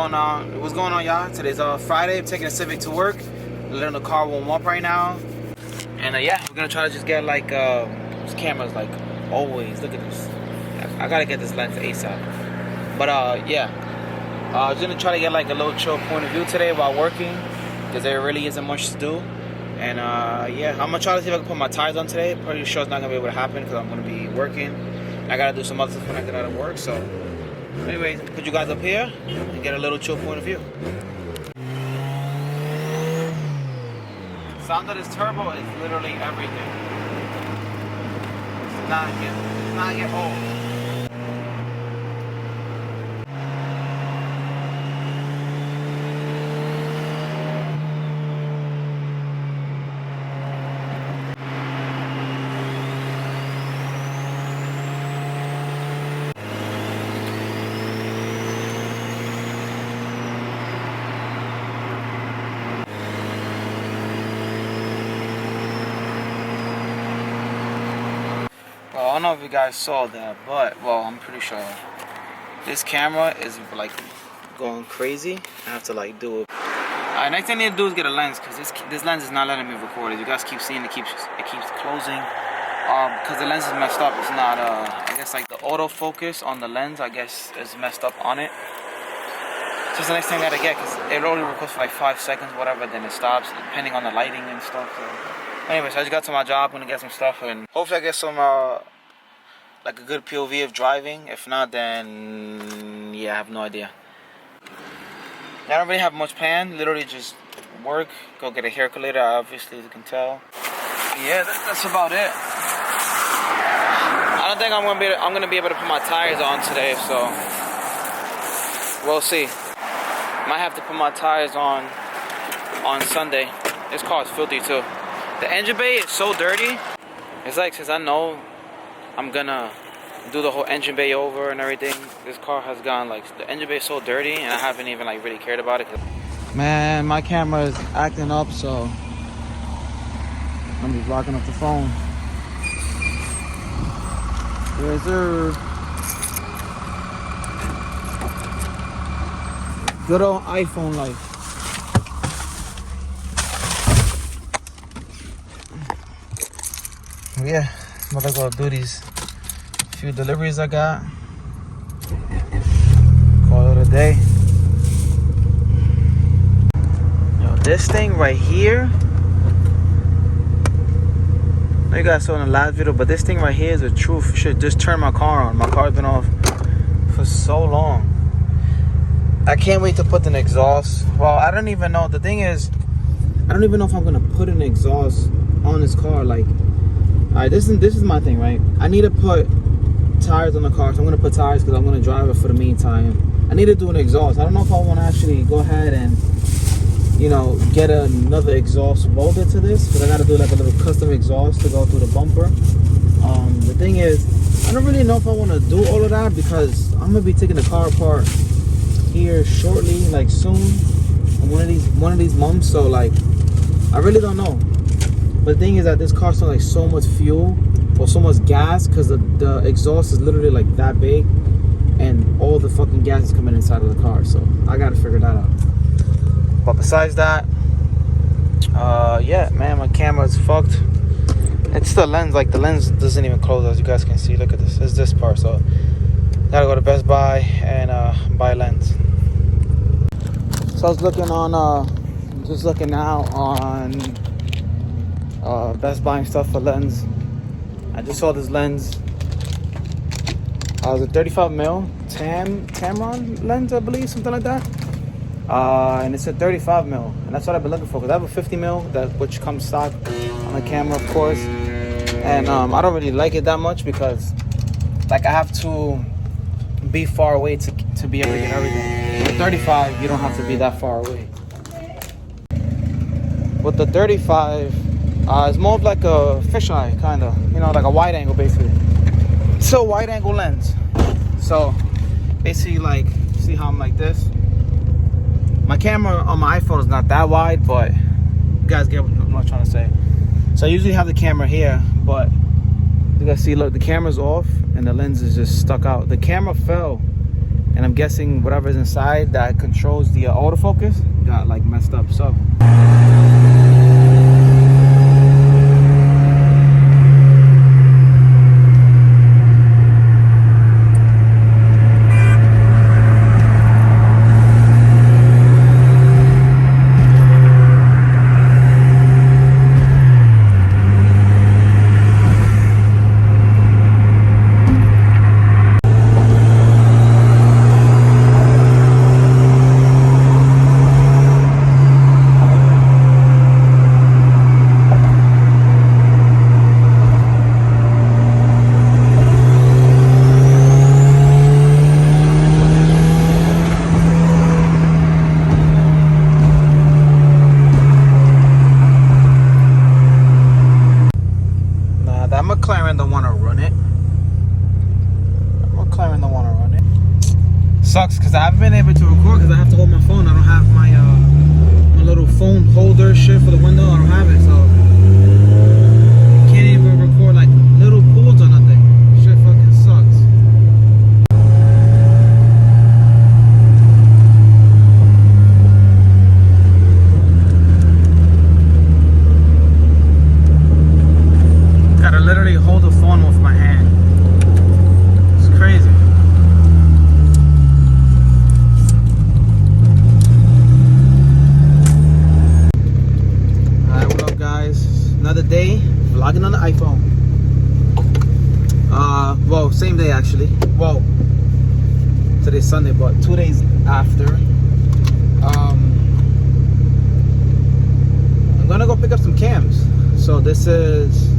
going on? What's going on, y'all? Today's Friday. I'm taking a Civic to work. Letting the car warm up right now. And yeah, we're gonna try to just get like this camera's like always. Look at this. I gotta get this lens ASAP. But yeah, I was gonna try to get like a little chill point of view today while working, because there really isn't much to do. And yeah, I'm gonna try to see if I can put my tires on today. Pretty sure it's not gonna be able to happen because I'm gonna be working. I gotta do some other stuff when I get out of work. So anyways, put you guys up here and get a little chill point of view. Sound of this turbo is literally everything. It's not get old. Well, I don't know if you guys saw that, but well, I'm pretty sure this camera is like going crazy. I have to like do it. Alright, next thing I need to do is get a lens, because this lens is not letting me record. As you guys keep seeing, it keeps closing. Because the lens is messed up. It's not I guess like the autofocus on the lens, I guess, is messed up on it. So it's the next thing I gotta get, because it only records for like 5 seconds, whatever, then it stops, depending on the lighting and stuff. So anyways, I just got to my job. I'm gonna get some stuff, and hopefully I get some like a good POV of driving. If not, then yeah, I have no idea. I don't really have much planned. Literally just work, go get a haircut later, obviously, as you can tell. Yeah, that's about it. I don't think I'm gonna be able to put my tires on today, so we'll see. Might have to put my tires on Sunday. This car is filthy too. The engine bay is so dirty. It's like, since I know I'm gonna do the whole engine bay over and everything, this car has gone like, the engine bay is so dirty, and I haven't even like really cared about it. Man, my camera is acting up, so I'm just locking up the phone. Yes, sir. Good old iPhone life. Yeah, I'm gonna go do these few deliveries I got. Call it a day. Yo, this thing right here, I know you guys saw in the last video, but this thing right here is the truth. You should just turn my car on. My car's been off for so long. I can't wait to put an exhaust. Well, I don't even know. The thing is, I don't even know if I'm gonna put an exhaust on this car. Like, alright, this is my thing, right? I need to put tires on the car, so I'm gonna put tires because I'm gonna drive it for the meantime. I need to do an exhaust. I don't know if I want to actually go ahead and, you know, get another exhaust welded to this, because I gotta do like a little custom exhaust to go through the bumper. The thing is, I don't really know if I want to do all of that, because I'm gonna be taking the car apart here shortly, like soon, in one of these months. So like, I really don't know. But the thing is that this car smells like so much fuel or so much gas, because the exhaust is literally like that big, and all the fucking gas is coming inside of the car. So I gotta figure that out. But besides that, yeah, man, my camera is fucked. It's the lens. Like, the lens doesn't even close, as you guys can see. Look at this. It's this part. So gotta go to Best Buy and buy a lens. So I was looking on, just looking now on Best Buy and stuff for lens. I just saw this lens. It was a 35mm Tamron lens, I believe, something like that. And it's a 35mm, and that's what I've been looking for, because I have a 50mm which comes stock on the camera, of course. And I don't really like it that much, because like I have to be far away to be able to get everything. With 35, you don't have to be that far away. With the 35, it's more of like a fisheye, kind of, you know, like a wide angle, basically. It's a wide angle lens. So basically, like, see how I'm like this? My camera on my iPhone is not that wide, but you guys get what I'm trying to say. So I usually have the camera here, but you guys see, look, the camera's off and the lens is just stuck out. The camera fell and I'm guessing whatever's inside that controls the autofocus got like messed up. So that McLaren don't want to run it. McLaren don't want to run it. Sucks because I haven't been able to record because I have to hold my phone. I don't have my my little phone holder shit for the window. I don't have it, so can't even record like little pools or nothing. Shit fucking sucks. Gotta literally hold the phone with my hand. It's crazy. Alright, what up guys? Another day, vlogging on the iPhone. Well, same day actually. Well, today's Sunday, but 2 days after. I'm gonna go pick up some cams. So this is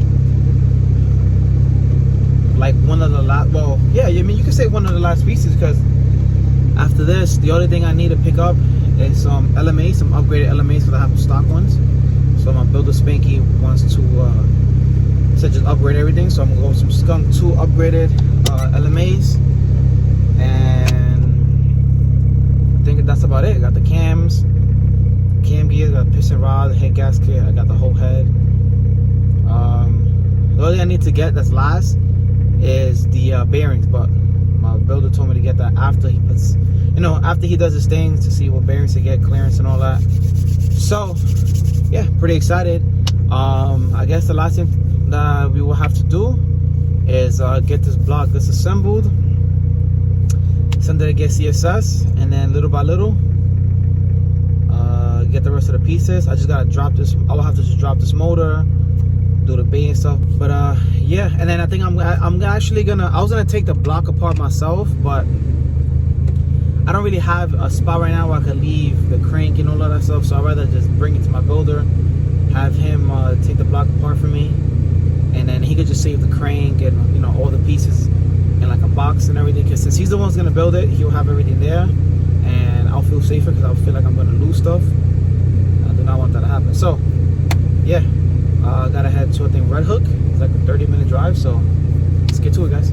like one of the last, well, yeah, I mean you can say one of the last pieces, because after this the only thing I need to pick up is some LMAs, some upgraded LMAs, because I have some stock ones. So I'm gonna build a Spanky wants to just upgrade everything. So I'm gonna go with some Skunk 2 upgraded LMAs, and I think that's about it. I got the cams, cam gears, got piston rod, head gasket, I got the whole head. The only thing I need to get that's last is the bearings, but my builder told me to get that after he puts, after he does his thing, to see what bearings to get, clearance and all that. So yeah, pretty excited. I guess the last thing that we will have to do is get this block disassembled, send it to get CSS, and then little by little get the rest of the pieces. I just gotta drop this. I will have to just drop this motor, do the bay and stuff. But yeah, and then I think I'm actually gonna, I was gonna take the block apart myself, but I don't really have a spot right now where I could leave the crank and all of that stuff. So I'd rather just bring it to my builder, have him take the block apart for me, and then he could just save the crank and all the pieces in like a box and everything. Because since he's the one who's gonna build it, he'll have everything there, and I'll feel safer because I'll feel like I'm gonna lose stuff. I do not want that to happen. So yeah, gotta head to, I think, Red Hook. It's like a 30-minute drive, so let's get to it, guys.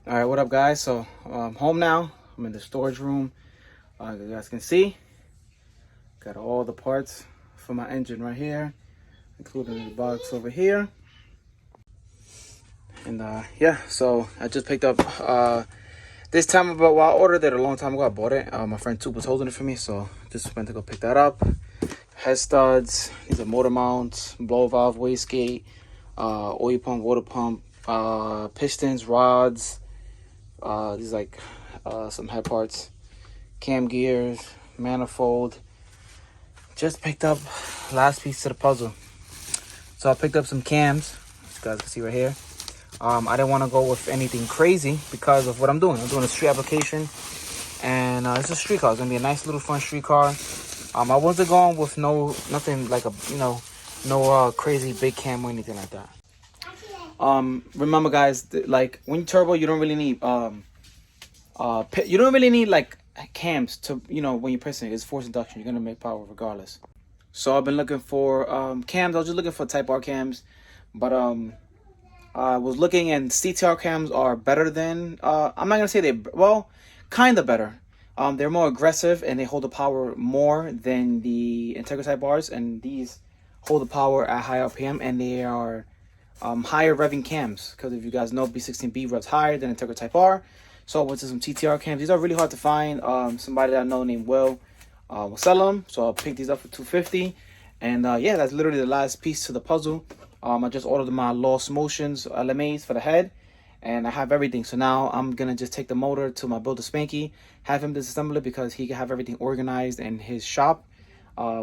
Alright, what up guys? So I'm home now. I'm in the storage room. You guys can see, got all the parts for my engine right here, including the box over here. And yeah, so I just picked up this time about, well, I ordered it a long time ago. I bought it. My friend Tup was holding it for me, so just went to go pick that up. Head studs, these are motor mounts, blow valve, wastegate, oil pump, water pump, pistons, rods, these like some head parts, cam gears, manifold, just picked up last piece to the puzzle. So I picked up some cams, as you guys can see right here. I didn't want to go with anything crazy because of what I'm doing. I'm doing a street application, and it's a street car. It's gonna be a nice little fun street car. I wasn't going with nothing like a no crazy big cam or anything like that. Remember guys, like when you turbo, you don't really need like cams to, when you're pressing it. It's forced induction. You're gonna make power regardless. So I've been looking for cams. I was just looking for Type R cams, but I was looking, and CTR cams are better than I'm not gonna say kind of better. They're more aggressive and they hold the power more than the Integra Type Rs, and these hold the power at high RPM, and they are higher revving cams, because if you guys know, B16B revs higher than Integra Type R. So I went to some TTR cams. These are really hard to find. Somebody that I know named Will sell them, so I'll pick these up for $250. And yeah, that's literally the last piece to the puzzle. I just ordered my Lost Motions LMAs for the head, and I have everything. So now I'm gonna just take the motor to my builder Spanky, have him disassemble it, because he can have everything organized in his shop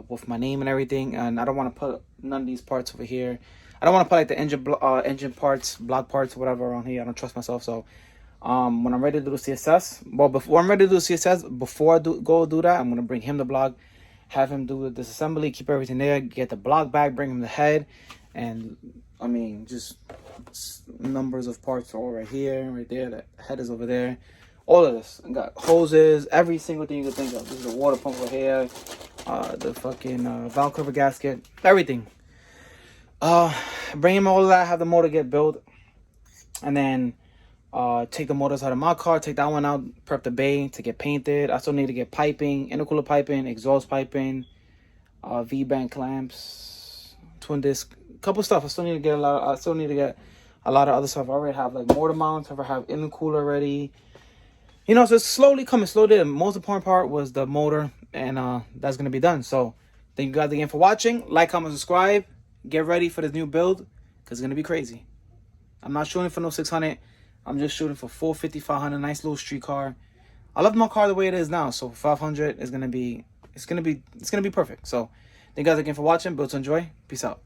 with my name and everything. And I don't want to put none of these parts over here. I don't want to put like the engine parts, block parts, whatever around here. I don't trust myself. So when I'm ready to do CSS, before I'm ready to do CSS, before I go do that, I'm gonna bring him the block, have him do the disassembly, keep everything there, get the block back, bring him the head, and I mean just numbers of parts are all right here, right there. The head is over there. All of this. I got hoses, every single thing you can think of. This is a water pump over here, the fucking valve cover gasket, everything. Bring him all of that, have the motor get built, and then take the motors out of my car, take that one out, prep the bay to get painted. I still need to get piping, intercooler piping, exhaust piping, V-band clamps, twin disc, couple stuff. I still need to get a lot of other stuff. I already have like motor mounts, I have intercooler ready. So it's slowly coming, slowly. The most important part was the motor, and that's gonna be done. So thank you guys again for watching. Like, comment, subscribe. Get ready for this new build, because it's gonna be crazy. I'm not shooting for no 600. I'm just shooting for 450, 500. Nice little street car. I love my car the way it is now. So 500 is gonna be, it's gonna be perfect. So thank you guys again for watching. Build to enjoy. Peace out.